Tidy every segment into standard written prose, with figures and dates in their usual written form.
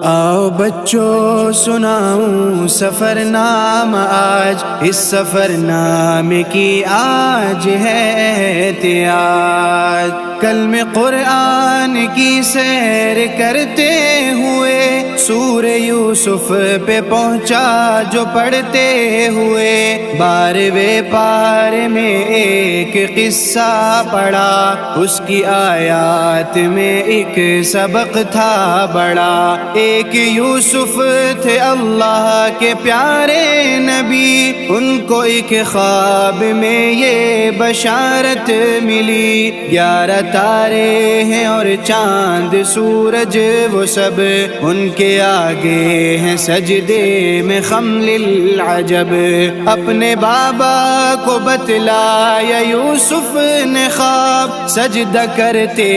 آؤ بچوں سناؤں سفر نامہ آج، اس سفر نامے کی آج ہے احتیاج۔ کلم قرآن کی سیر کرتے ہوئے سورہ یوسف پہ پہنچا جو پڑھتے ہوئے، 12ویں پارے میں ایک قصہ پڑھا، اس کی آیات میں ایک سبق تھا بڑا۔ ایک یوسف تھے اللہ کے پیارے نبی، ان کو ایک خواب میں یہ بشارت ملی، 11 تارے ہیں اور چاند سورج وہ سب ان کے آگے ہیں سجدے میں خم للعجب۔ اپنے بابا کو بتلایا یوسف نے خواب، سجدہ کرتے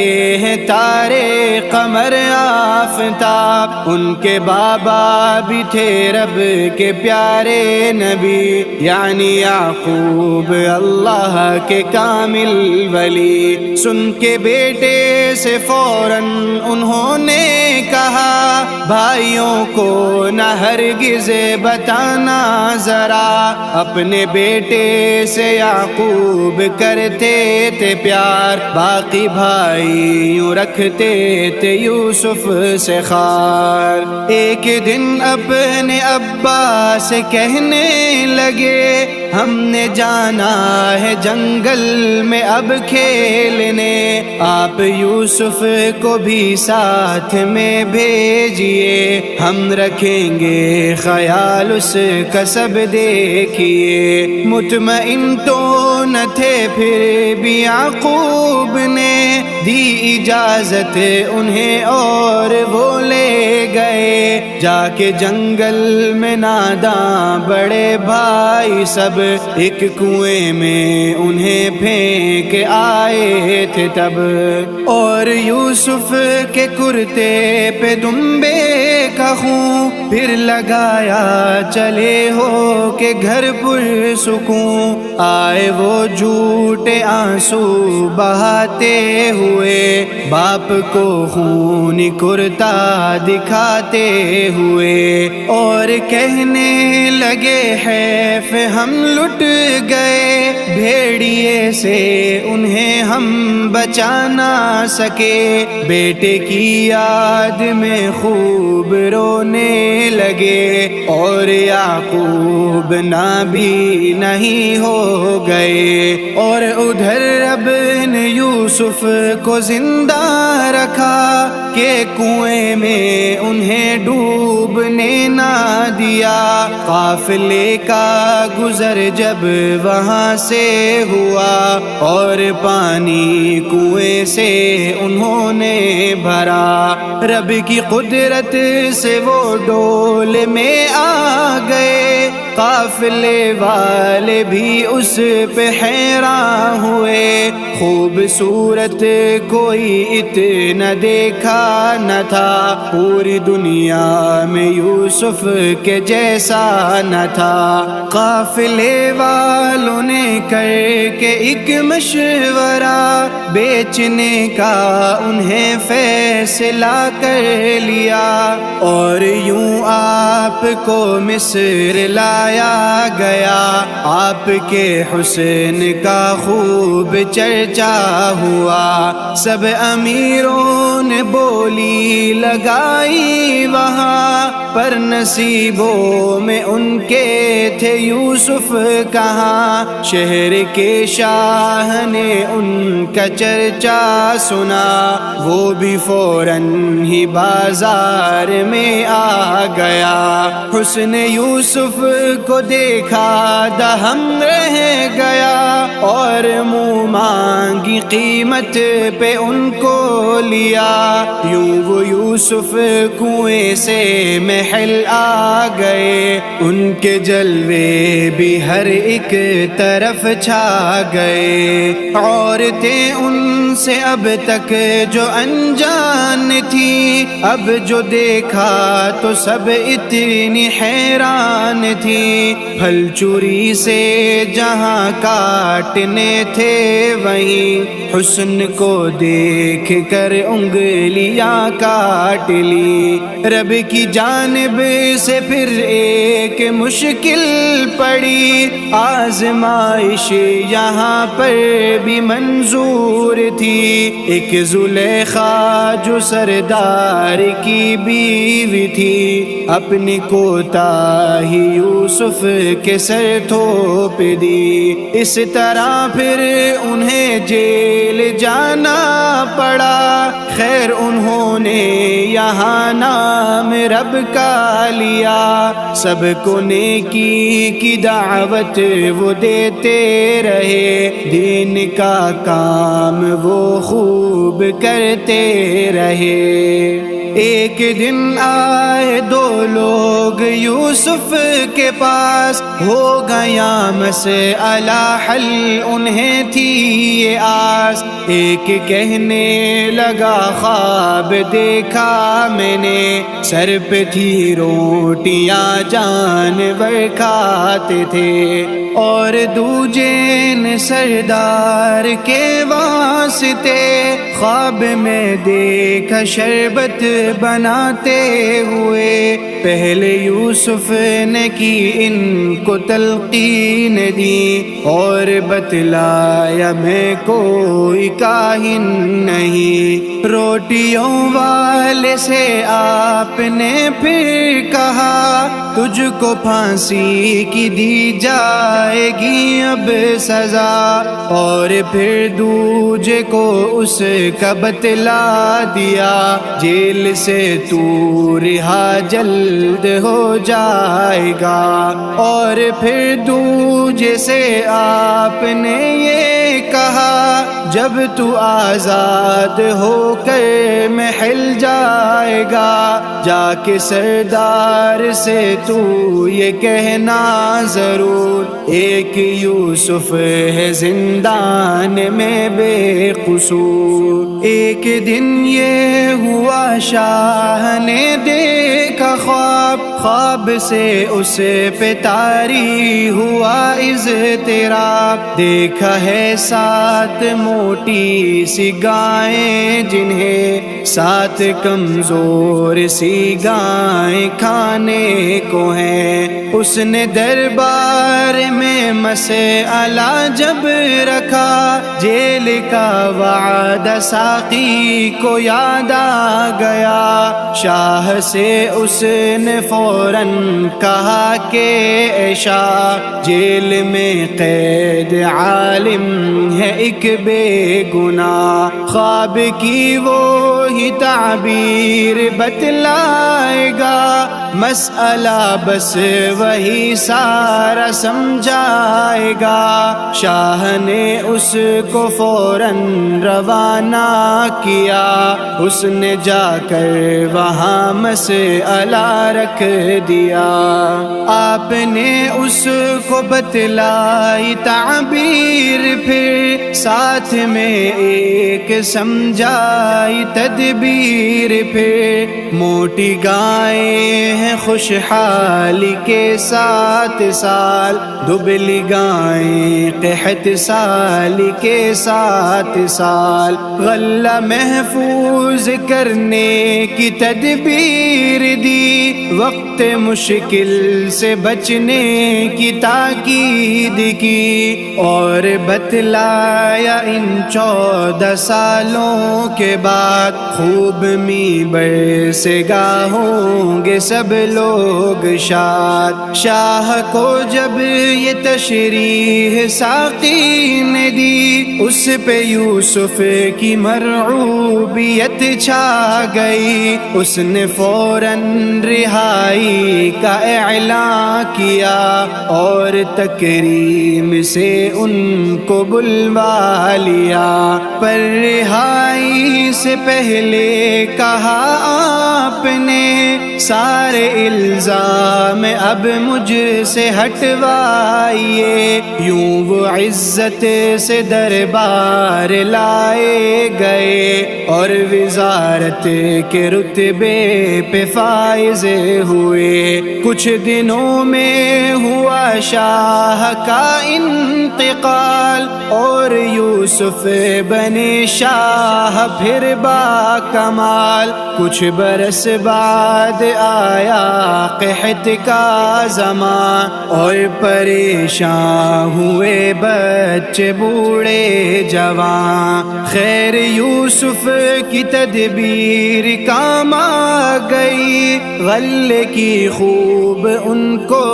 ہیں تارے قمر آفتاب۔ ان کے بابا بھی تھے رب کے پیارے نبی، یعنی یعقوب اللہ کے کامل ولی۔ سن کے بیٹے سے فوراً انہوں نے کہا، بھائیوں کو نہ ہرگز بتانا ذرا۔ اپنے بیٹے سے یعقوب کرتے تھے پیار، باقی بھائی یوں رکھتے تھے یوسف سے خار۔ ایک دن اپنے ابا سے کہنے لگے، ہم نے جانا ہے جنگل میں اب کھیلنے، آپ یوسف کو بھی ساتھ میں بھیجیے، ہم رکھیں گے خیال اس کا سب دیکھیے۔ مطمئن تو نہ تھے پھر بھی یعقوب نے دی اجازت انہیں، اور وہ لے گئے جا کے جنگل میں ناداں بڑے بھائی سب، ایک کنویں میں انہیں پھینک آئے تھے تب۔ اور یوسف کے کرتے پہ دمبے کا خون پھر لگایا، چلے ہو کے گھر پر سکون۔ آئے وہ جھوٹے آنسو بہاتے ہوئے، باپ کو خونی کرتا دکھاتے ہوئے، اور کہنے لگے حیف ہم لٹ گئے، بھیڑیے سے انہیں ہم بچا نہ سکے۔ بیٹے کی یاد میں خوب رونے لگے، اور یعقوب نہ بھی نہیں ہو گئے۔ اور ادھر رب نے یوسف کو زندہ رکھا کہ کنویں میں انہیں ڈوبنے نہ دیا۔ قافلے کا گزر جب وہاں سے ہوا، اور پانی کنویں سے انہوں نے بھرا، رب کی قدرت سے وہ ڈول میں آ گئے۔ قافلے والے بھی اس پہ حیران ہوئے، خوبصورت کوئی اتنا دیکھا نہ تھا، پوری دنیا میں یوسف کے جیسا نہ تھا۔ قافلے والوں نے کر کے ایک مشورہ، بیچنے کا انہیں فیصلہ کر لیا، اور یوں آپ کو مصر لایا گیا۔ آپ کے حسن کا خوب چرچا ہوا، سب امیروں نے بولی لگائی وہاں، پر نصیبوں میں ان کے تھے یوسف کہاں۔ شہر کے شاہ نے ان کا چرچا سنا، وہ بھی فوراً ہی بازار میں آ گیا۔ حسن یوسف کو دیکھا دہم رہ گیا، اور منہ مانگی قیمت پہ ان کو لیا۔ یوں وہ یوسف کنویں سے محل آ گئے، ان کے جلوے بھی ہر ایک طرف چھا گئے، عورتیں ان سے اب تک جو انجان تھی، اب جو دیکھا تو سب اتنی حیران تھی، پھل چوری سے جہاں کاٹنے تھے وہیں حسن کو دیکھ کر انگلیاں کاٹ لی۔ رب کی جانب سے پھر ایک مشکل پڑی، آزمائش یہاں پر بھی منظور تھی۔ ایک زلیخا جو سردار کی بیوی تھی، اپنی کوتاہی یوسف کے سر تھوپ دی، اس طرح پھر انہیں جیل جانا پڑا۔ خیر انہوں نے یہاں نام رب کا لیا، سب کو نیکی کی دعوت وہ دیتے رہے، دین کا کام وہ خوب کرتے رہے۔ ایک دن آئے دو لوگ یوسف کے پاس، ہو گیا مسئلہ حل انہیں تھی یہ آس۔ ایک کہنے لگا خواب دیکھا میں نے، سر پہ تھی روٹیاں جانور کھاتے تھے، اور دوجے نے سردار کے واسطے خواب میں دیکھا شربت بناتے ہوئے۔ پہلے یوسف نے کی ان کو تلقین دی، اور بتلایا میں کوئی کاہن نہیں۔ روٹیوں والے سے آپ نے پھر کہا، تجھ کو پھانسی کی دی جائے گی اب سزا، اور پھر دوجے کو اس کا بتلا دیا، جیل سے تو رہا جلد ہو جائے گا۔ اور پھر دوجے سے آپ نے یہ کہا، جب تو آزاد ہو کر محل جائے گا، جا کے سردار سے تو یہ کہنا ضرور، ایک یوسف ہے زندان میں بے قصور۔ ایک دن یہ ہوا شاہ نے دیکھا خواب، خواب سے اس پہ طاری ہوا اضطراب۔ دیکھا ہے 7 موٹی سی گائیں، جنہیں 7 کمزور سی گائیں کھانے کو ہیں۔ اس نے دربار میں مسئلہ جب رکھا، جیل کا وعدہ ساقی کو یاد آ گیا۔ شاہ سے اس نے فوراً کہا کہ اے شاہ، جیل میں قید عالم ہے ایک بے گناہ، خواب کی وہی تعبیر بتلائے گا، مسئلہ بس وہی سارا سمجھائے گا۔ شاہ نے اس کو فوراً روانہ کیا، اس نے جا کر وہاں مسئلہ رکھ دیا۔ آپ نے اس کو بتلائی تعبیر، پھر ساتھ میں ایک سمجھائی تدبیر، پھر موٹی گائیں ہیں خوشحالی کے 7 سال، دبلی گائیں قحط سالی کے 7 سال۔ غلہ محفوظ کرنے کی تدبیر دی، وقت مشکل سے بچنے کی تاکید کی، اور بتلایا ان 14 سالوں کے بعد خوب می برسے گا ہوں گے سب لوگ شاد۔ شاہ کو جب یہ تشریح ساقی نے دی، اس پہ یوسف کی مرعوبیت چھا گئی، اس نے فوراً رہائی کا اعلان کیا، اور تکریم سے ان کو بلوا لیا۔ پر رہائی سے پہلے کہا آپ نے، سارے الزام اب مجھ سے ہٹوائیے۔ یوں وہ عزت سے دربار لائے گئے اور وزارت کے رتبے پہ فائز ہوئے۔ کچھ دنوں میں ہوا شاہ کا انتقال اور یوسف بنے شاہ پھر با کمال۔ کچھ برس بعد آیا قحط کا زمان اور پریشان ہوئے بچے بوڑھے جوان۔ خیر یوسف کی تدبیر کام آ گئی، غلے کی خوب ان کو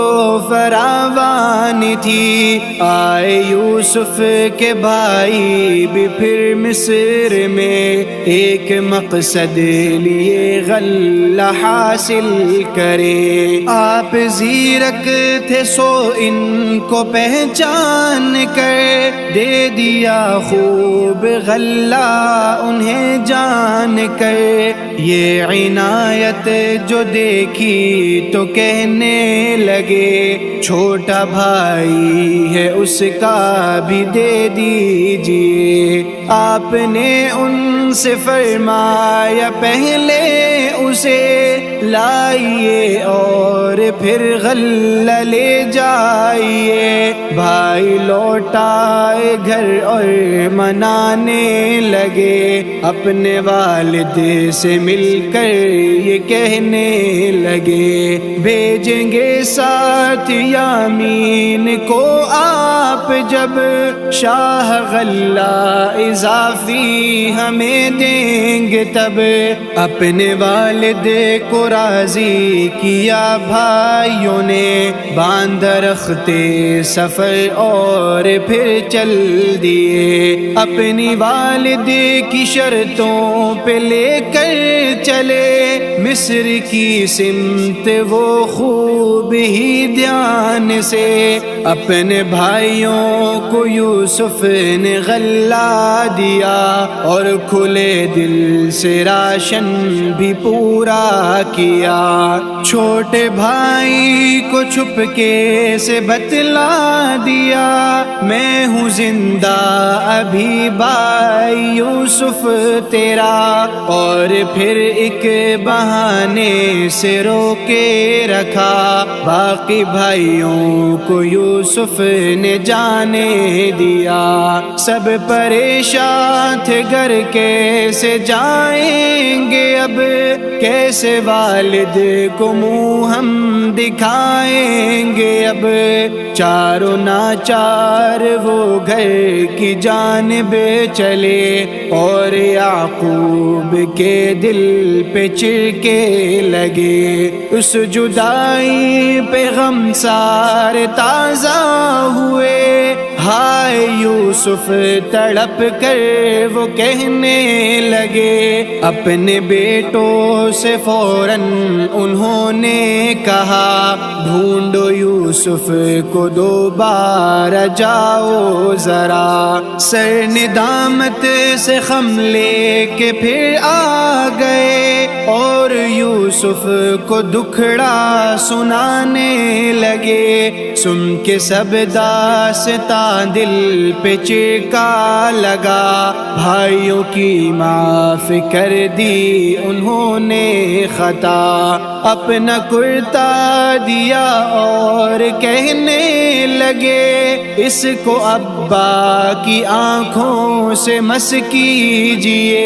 فراوان تھی۔ آئے یوسف کے بھائی بھی پھر مصر میں، ایک مقصد لیے غلہ حاصل کرے۔ آپ زیرک تھے سو ان کو پہچان کر دے دیا خوب غلہ انہیں جان کر۔ یہ عنایت جو دیکھی تو کہنے لگے، چھوٹا بھائی ہے اس کا بھی دے دیجیے۔ آپ نے ان سے فرمایا پہلے اسے لائیے اور پھر غلہ لے جائیے۔ بھائی لوٹائے گھر اور منانے لگے، اپنے والد سے مل کر یہ کہنے لگے، بھیجیں گے ساتھ یامین کو آپ جب شاہ غلہ اضافی ہمیں دیں گے تب۔ اپنے والد کو راضی کیا بھائیوں نے، باندھ رختے سفر اور پھر چل دیے۔ اپنی والد کی شرطوں پہ لے کر چلے مصر کی سمت وہ خوب ہی دھیان سے۔ اپنے بھائیوں کو یوسف نے غلہ دیا اور کھلے دل سے راشن بھی پورا کیا۔ چھوٹے بھائی کو چھپ کے سے بتلا دیا، میں ہوں زندہ ابھی بھائی یوسف تیرا، اور پھر ایک بہانے سے روکے رکھا۔ باقی بھائیوں کو یوسف نے جانے دیا، سب پریشان تھے گھر کیسے جائیں گے اب، کیسے والد کو منہ ہم دکھائیں گے اب۔ چاروں ناچار وہ گھر کی جانب چلے اور یعقوب کے دل پہ چرکے لگے۔ اس جدائی پہ غم سارے تازہ ہوئے، ہائے یوسف تڑپ کر وہ کہنے لگے۔ اپنے بیٹوں سے فوراً انہوں نے کہا، ڈھونڈو یوسف کو دوبارہ جاؤ ذرا۔ سر ندامت سے خم لے کے پھر آ گئے اور یوسف کو دکھڑا سنانے لگے۔ سن کے سب داستان دل پہ چرکا لگا، بھائیوں کی معاف کر دی انہوں نے خطا۔ اپنا کرتا دیا اور کہنے لگے، اس کو ابا کی آنکھوں سے مس کیجئے۔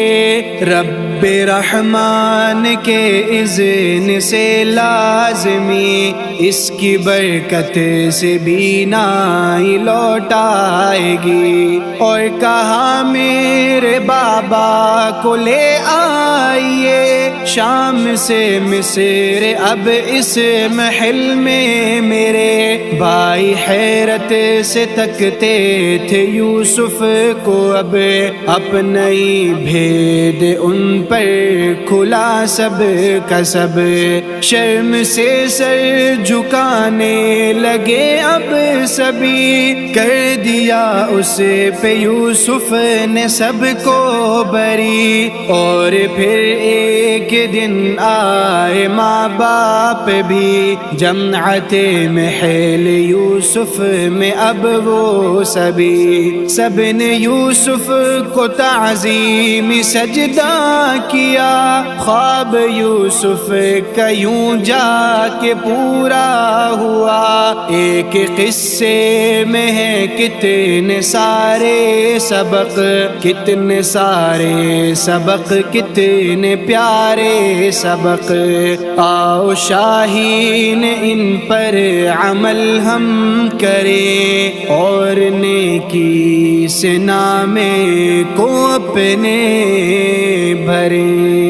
رب رحمان کے اذن سے لازمی اس کی برکت سے بینائی لوٹ آئے گی۔ اور کہا میرے بابا کو لے آئیے شام سے مصر، اب اس محل میں میرے بھائی ہے حیرت سے تکتے تھے یوسف کو، اب اپنا ہی بھید ان پر کھلا سب کا سب، شرم سے سر جھکانے لگے اب سبھی، کر دیا اس پہ یوسف نے سب کو بری، اور پھر ایک دن آئے ماں باپ بھی جماعت محل یوسف میں، اب وہ سبھی سب نے یوسف کو تعظیم سجدہ کیا، خواب یوسف کا یوں جا کے پورا ہوا، ایک قصے میں ہے کتنے سارے سبق، کتنے سارے سبق، کتنے پیارے سبق، آؤ شاہین ان پر عمل ہم کریں، اور نیکی سے نامے کو اپنے بھریں۔